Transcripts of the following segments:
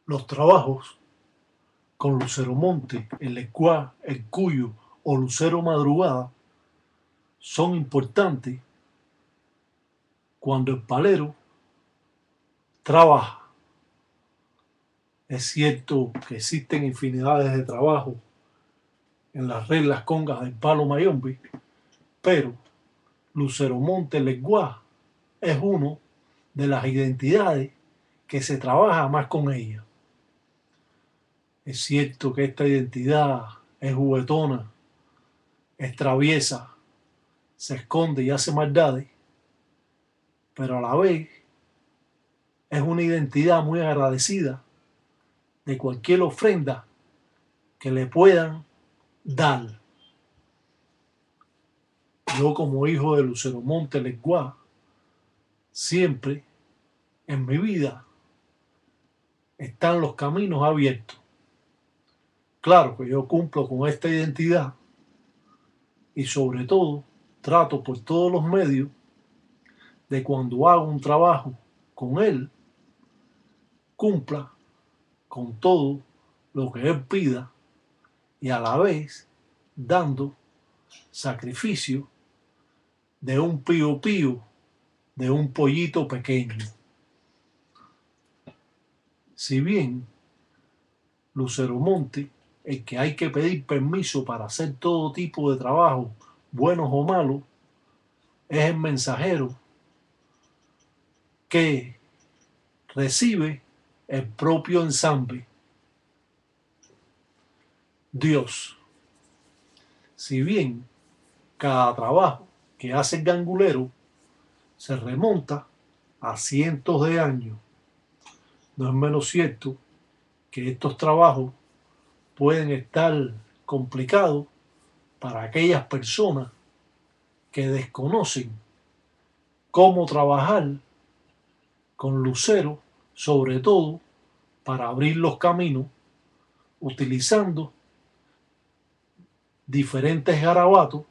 Los trabajos con Lucero Monte, el Lecuá, el Cuyo o Lucero Madrugada son importantes cuando el palero trabaja. Es cierto que existen infinidades de trabajos en las reglas congas del palo mayombe, pero Lucero Monte Lecuá es uno de las identidades que se trabaja más con ella. Es cierto que esta identidad es juguetona, es traviesa, se esconde y hace maldades, pero a la vez es una identidad muy agradecida de cualquier ofrenda que le puedan dar. Yo, como hijo de Lucero Monte Lecuá, siempre en mi vida están los caminos abiertos. Claro que yo cumplo con esta identidad y sobre todo trato por todos los medios de cuando hago un trabajo con él, cumpla con todo lo que él pida y a la vez dando sacrificio de un pío pío, de un pollito pequeño. Si bien Lucero Monte, el que hay que pedir permiso para hacer todo tipo de trabajo, buenos o malos, es el mensajero que recibe el propio ensamble, Dios. Si bien cada trabajo que hace el gangulero se remonta a cientos de años, no es menos cierto que estos trabajos pueden estar complicados para aquellas personas que desconocen cómo trabajar con lucero, sobre todo para abrir los caminos, utilizando diferentes garabatos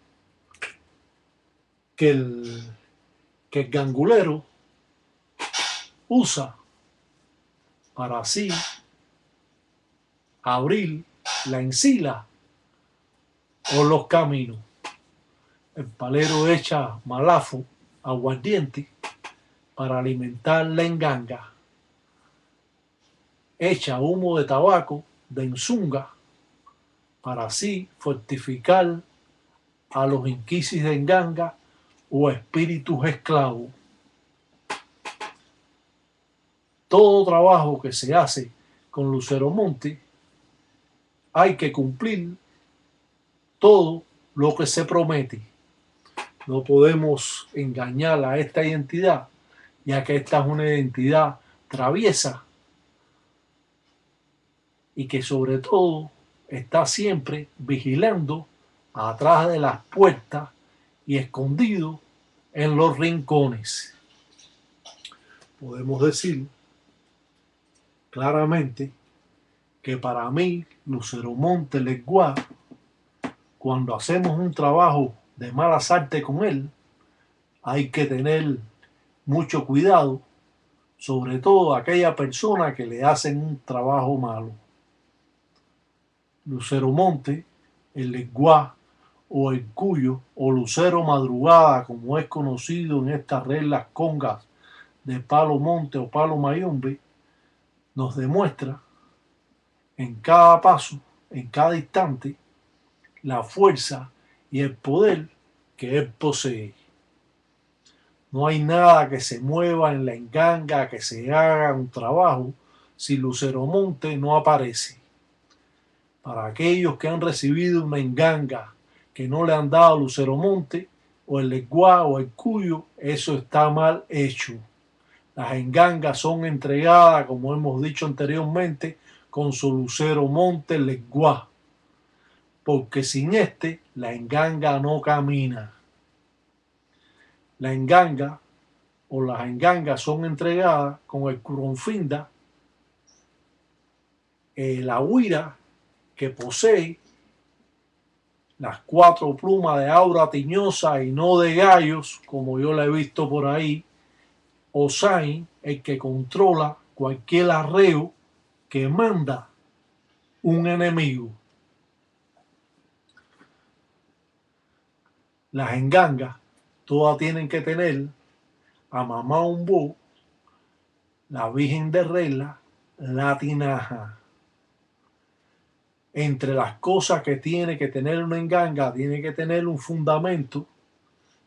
que el gangulero usa para así abrir la encila o los caminos. El palero echa malafo, aguardiente, para alimentar la enganga. Echa humo de tabaco, de enzunga, para así fortificar a los inquisis de enganga o espíritus esclavos. Todo trabajo que se hace con Lucero Monte hay que cumplir todo lo que se promete. No podemos engañar a esta identidad, ya que esta es una identidad traviesa y que sobre todo está siempre vigilando atrás de las puertas y escondido en los rincones. Podemos decir claramente que para mí, Lucero Monte Lecuá, cuando hacemos un trabajo de malas artes con él, hay que tener mucho cuidado, sobre todo a aquella persona que le hacen un trabajo malo. Lucero Monte, el Lecuá o el Cuyo o Lucero Madrugada, como es conocido en estas reglas congas de Palo Monte o Palo Mayombe, nos demuestra en cada paso, en cada instante, la fuerza y el poder que él posee. No hay nada que se mueva en la enganga, que se haga un trabajo, si Lucero Monte no aparece. Para aquellos que han recibido una enganga que no le han dado Lucero Monte, o el Lecuá o el Cuyo, eso está mal hecho. Las engangas son entregadas, como hemos dicho anteriormente, con su Lucero Monte Lecuá, porque sin este la enganga no camina. La enganga o las engangas son entregadas con el curonfinda, la huira que posee las 4 plumas de aura tiñosa y no de gallos, como yo la he visto por ahí, o Sain, el que controla cualquier arreo que manda un enemigo. Las engangas todas tienen que tener a Mamá Ombú, la Virgen de Regla, la tinaja. Entre las cosas que tiene que tener una enganga, tiene que tener un fundamento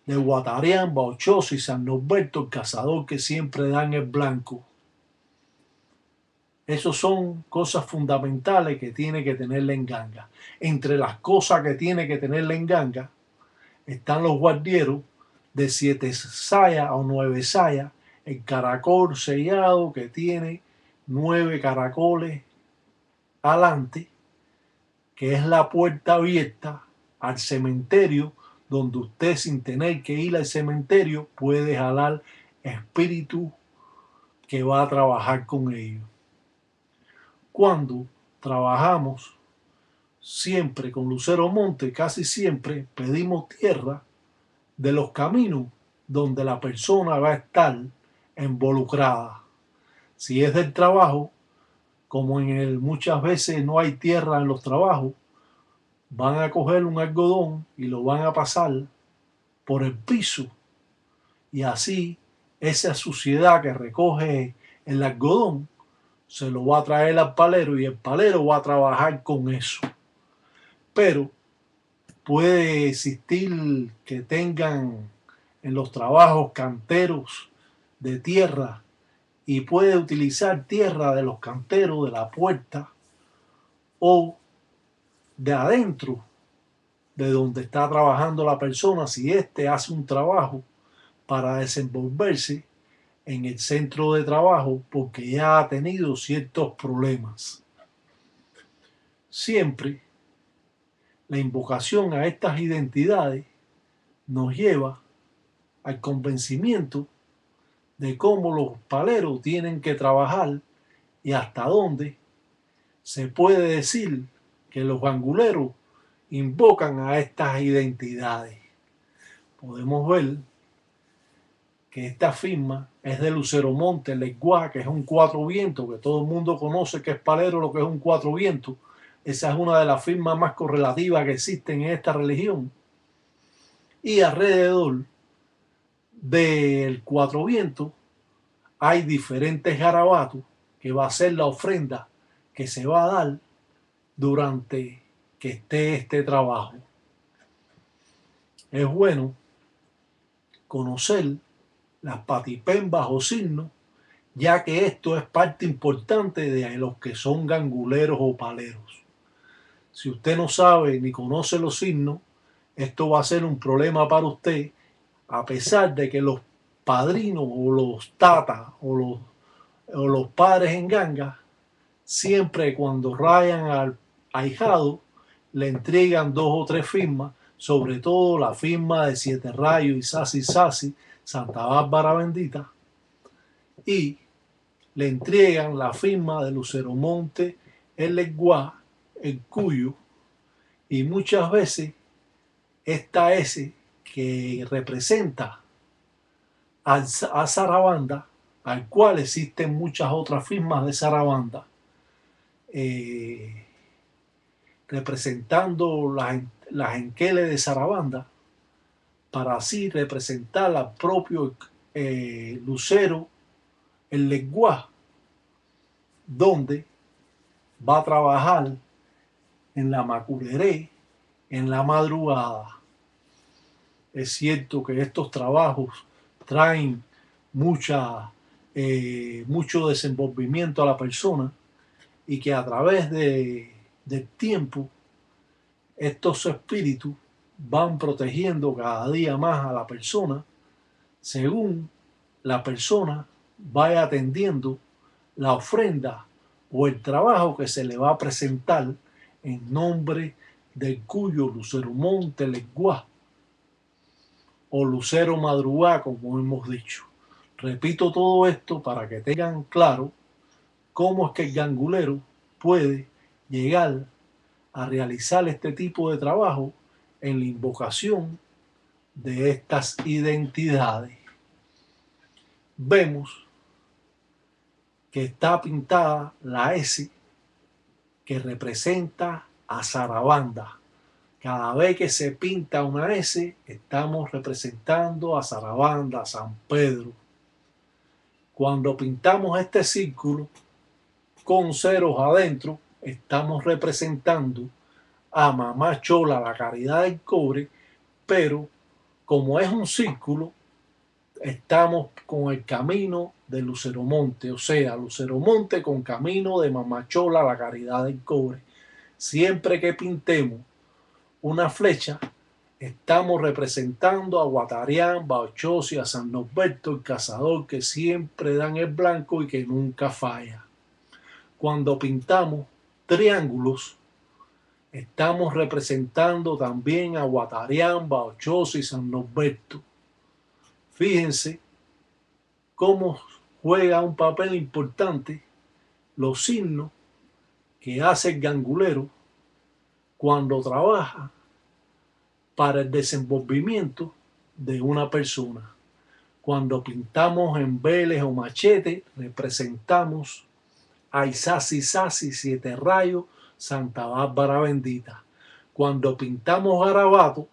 de Guatarián, Bauchoso y San Norberto, el cazador que siempre dan el blanco. Esas son cosas fundamentales que tiene que tener la enganga. Entre las cosas que tiene que tener la enganga están los guardieros de 7 sayas o 9 sayas, el caracol sellado que tiene 9 caracoles adelante, que es la puerta abierta al cementerio, donde usted, sin tener que ir al cementerio, puede jalar espíritu que va a trabajar con ellos. Cuando trabajamos siempre con Lucero Monte, casi siempre pedimos tierra de los caminos donde la persona va a estar involucrada. Si es del trabajo, como muchas veces no hay tierra en los trabajos, van a coger un algodón y lo van a pasar por el piso, y así esa suciedad que recoge el algodón se lo va a traer al palero y el palero va a trabajar con eso. Pero puede existir que tengan en los trabajos canteros de tierra, y puede utilizar tierra de los canteros de la puerta o de adentro de donde está trabajando la persona, si éste hace un trabajo para desenvolverse en el centro de trabajo porque ya ha tenido ciertos problemas. Siempre la invocación a estas identidades nos lleva al convencimiento de cómo los paleros tienen que trabajar y hasta dónde se puede decir que los ganguleros invocan a estas identidades. Podemos ver que esta firma es de Lucero Monte, el lenguaje, que es un 4 vientos, que todo el mundo conoce que es palero lo que es un 4 vientos. Esa es una de las firmas más correlativas que existen en esta religión. Y alrededor del 4 vientos hay diferentes garabatos que va a ser la ofrenda que se va a dar durante que esté este trabajo. Es bueno conocer las patipembas o signos, ya que esto es parte importante de los que son ganguleros o paleros. Si usted no sabe ni conoce los signos, esto va a ser un problema para usted, a pesar de que los padrinos o los tatas o los padres en ganga, siempre cuando rayan al ahijado, le entregan 2 o 3 firmas, sobre todo la firma de 7 Rayos y Sasi, Santa Bárbara Bendita, y le entregan la firma de Lucero Monte, el Leguá, el Cuyo, y muchas veces esta S que representa a Sarabanda, al cual existen muchas otras firmas de Sarabanda, representando las enqueles de Sarabanda, para así representar al propio Lucero, el Leguá, donde va a trabajar en la Macureré, en la madrugada. Es cierto que estos trabajos traen mucho desenvolvimiento a la persona, y que a través del tiempo estos espíritus van protegiendo cada día más a la persona según la persona vaya atendiendo la ofrenda o el trabajo que se le va a presentar en nombre del Cuyo, Lucero Monte, Leguá o Lucero Madrugá, como hemos dicho. Repito todo esto para que tengan claro cómo es que el gangulero puede llegar a realizar este tipo de trabajo en la invocación de estas identidades. Vemos que está pintada la S que representa a Sarabanda. Cada vez que se pinta una S, estamos representando a Sarabanda, a San Pedro. Cuando pintamos este círculo con ceros adentro, estamos representando a Mamá Chola, la Caridad del Cobre, pero como es un círculo, estamos con el camino de Luceromonte, o sea, Luceromonte con camino de Mamá Chola, la Caridad del Cobre. Siempre que pintemos una flecha, estamos representando a Guatarián, Bauchosi, a San Norberto, el cazador que siempre dan el blanco y que nunca falla. Cuando pintamos triángulos, estamos representando también a Guatarián, Bauchosi y San Norberto. Fíjense cómo juega un papel importante los signos que hace el gangulero cuando trabaja para el desenvolvimiento de una persona. Cuando pintamos en veles o machete, representamos a Isasi Sasi, Siete Rayos, Santa Bárbara Bendita. Cuando pintamos garabato,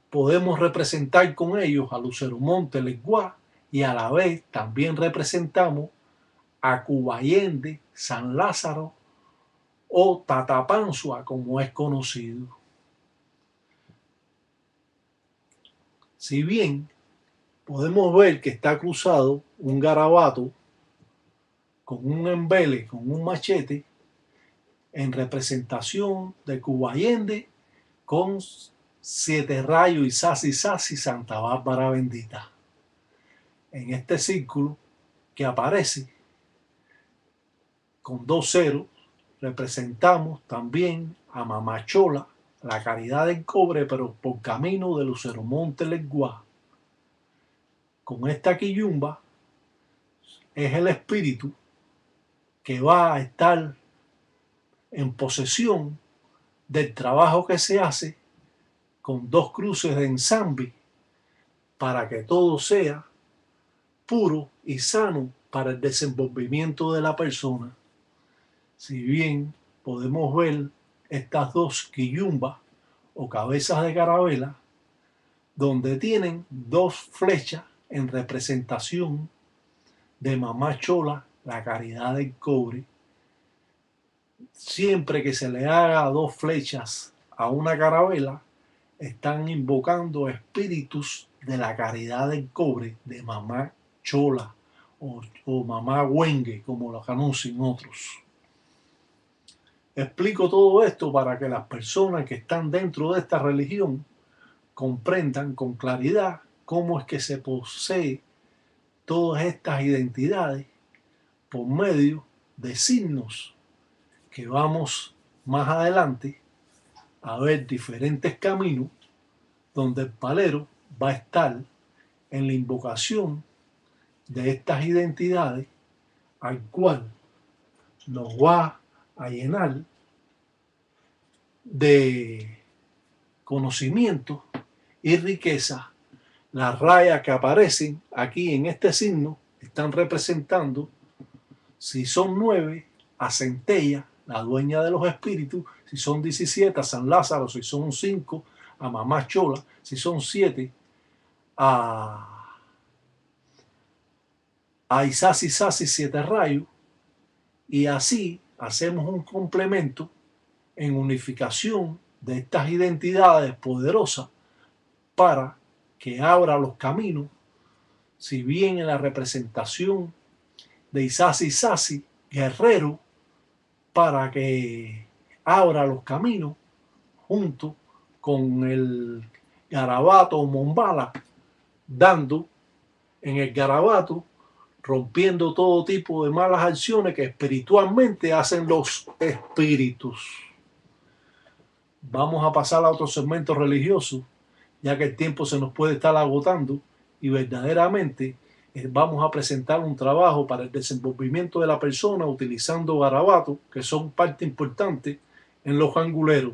podemos representar con ellos a Luceromonte, Leguá, y a la vez también representamos a Cubayende, San Lázaro o Tatapanzua, como es conocido. Si bien podemos ver que está cruzado un garabato con un embele, con un machete, en representación de Cubayende con Siete Rayos y Sasi Sasi, Santa Bárbara Bendita. En este círculo que aparece con dos ceros, representamos también a Mamá Chola, la Caridad del Cobre, pero por camino de Luceromonte, Leguá. Con esta quillumba es el espíritu que va a estar en posesión del trabajo que se hace con dos cruces de ensamble para que todo sea puro y sano para el desenvolvimiento de la persona. Si bien podemos ver estas dos quillumbas o cabezas de carabela, donde tienen dos flechas en representación de Mamá Chola, la Caridad del Cobre. Siempre que se le haga dos flechas a una carabela, están invocando espíritus de la Caridad del Cobre, de Mamá Chola o Mamá Huengue, como lo conocen otros. Explico todo esto para que las personas que están dentro de esta religión comprendan con claridad cómo es que se posee todas estas identidades por medio de signos que vamos más adelante a ver diferentes caminos donde el palero va a estar en la invocación de estas identidades, al cual nos va a llenar de conocimiento y riqueza. Las rayas que aparecen aquí en este signo están representando, si son 9, a Centella, la dueña de los espíritus; si son 17, a San Lázaro; si son 5, a Mamá Chola; si son 7, a Isasi Sasi, Siete Rayos, y así hacemos un complemento en unificación de estas identidades poderosas para que abra los caminos. Si bien en la representación de Isasi Sasi, guerrero, para que abra los caminos junto con el garabato o mombala, dando en el garabato, rompiendo todo tipo de malas acciones que espiritualmente hacen los espíritus. Vamos a pasar a otro segmento religioso, ya que el tiempo se nos puede estar agotando, y verdaderamente vamos a presentar un trabajo para el desenvolvimiento de la persona utilizando garabatos, que son parte importante en los anguleros.